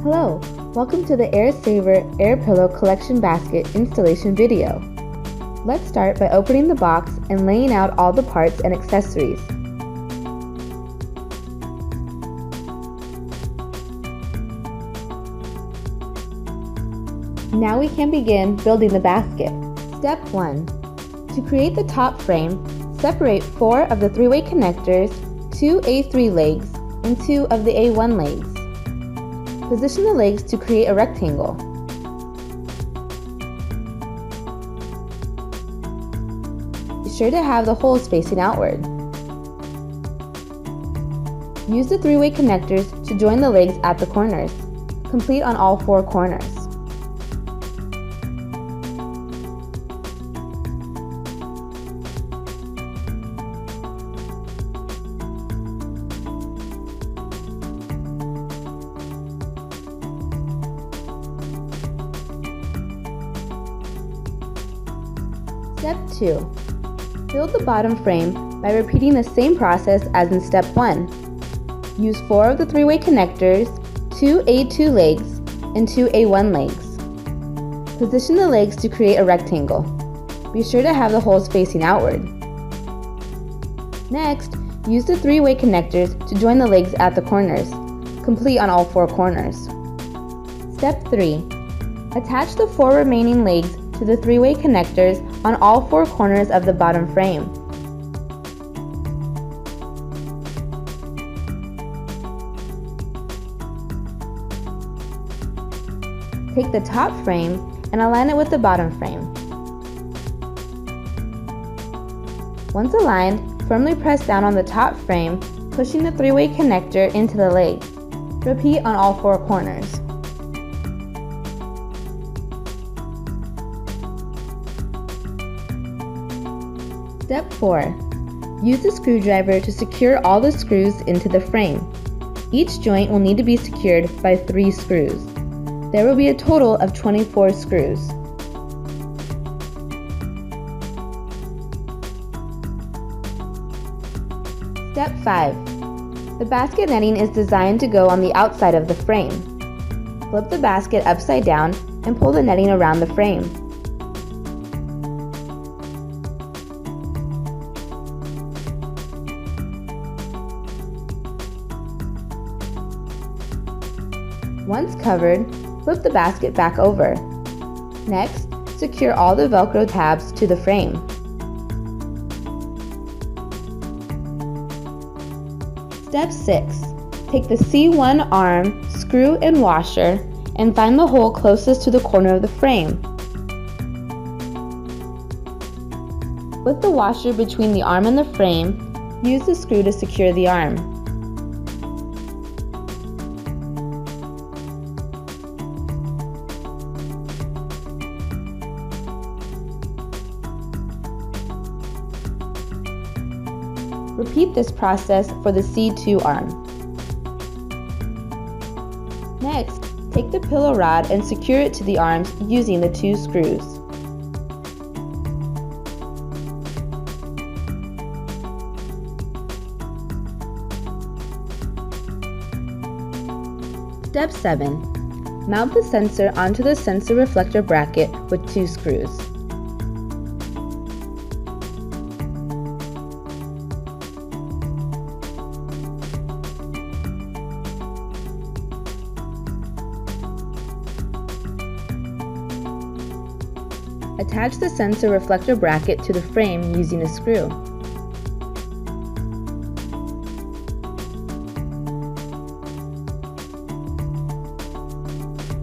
Hello, welcome to the AirSaver Air Pillow Collection Basket installation video. Let's start by opening the box and laying out all the parts and accessories. Now we can begin building the basket. Step 1. To create the top frame, separate 4 of the 3-way connectors, 2 A3 legs, and 2 of the A1 legs. Position the legs to create a rectangle. Be sure to have the holes facing outward. Use the 3-way connectors to join the legs at the corners. Complete on all 4 corners. Step 2. Build the bottom frame by repeating the same process as in Step 1. Use 4 of the 3-way connectors, 2 A2 legs, and 2 A1 legs. Position the legs to create a rectangle. Be sure to have the holes facing outward. Next, use the 3-way connectors to join the legs at the corners. Complete on all 4 corners. Step 3. Attach the 4 remaining legs to the 3-way connectors on all 4 corners of the bottom frame. Take the top frame and align it with the bottom frame. Once aligned, firmly press down on the top frame, pushing the 3-way connector into the leg. Repeat on all 4 corners. Step 4. Use the screwdriver to secure all the screws into the frame. Each joint will need to be secured by 3 screws. There will be a total of 24 screws. Step 5. The basket netting is designed to go on the outside of the frame. Flip the basket upside down and pull the netting around the frame. Once covered, flip the basket back over. Next, secure all the Velcro tabs to the frame. Step 6. Take the C1 arm, screw, and washer and find the hole closest to the corner of the frame. With the washer between the arm and the frame, use the screw to secure the arm. Repeat this process for the C2 arm. Next, take the pillow rod and secure it to the arms using the 2 screws. Step 7. Mount the sensor onto the sensor reflector bracket with 2 screws. Attach the sensor reflector bracket to the frame using a screw.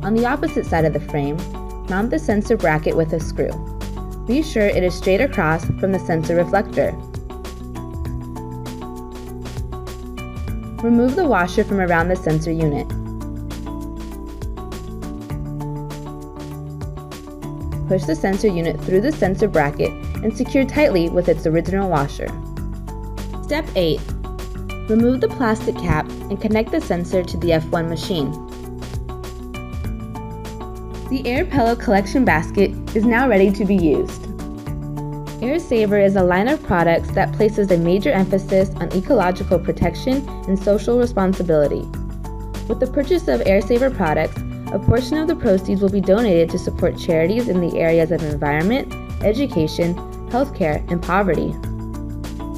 On the opposite side of the frame, mount the sensor bracket with a screw. Be sure it is straight across from the sensor reflector. Remove the washer from around the sensor unit. Push the sensor unit through the sensor bracket and secure tightly with its original washer. Step 8. Remove the plastic cap and connect the sensor to the F1 machine. The Air Pillow Collection Basket is now ready to be used. AirSaver is a line of products that places a major emphasis on ecological protection and social responsibility. With the purchase of AirSaver products, a portion of the proceeds will be donated to support charities in the areas of environment, education, healthcare, and poverty.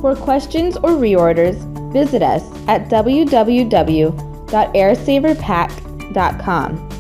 For questions or reorders, visit us at www.airsaverpack.com.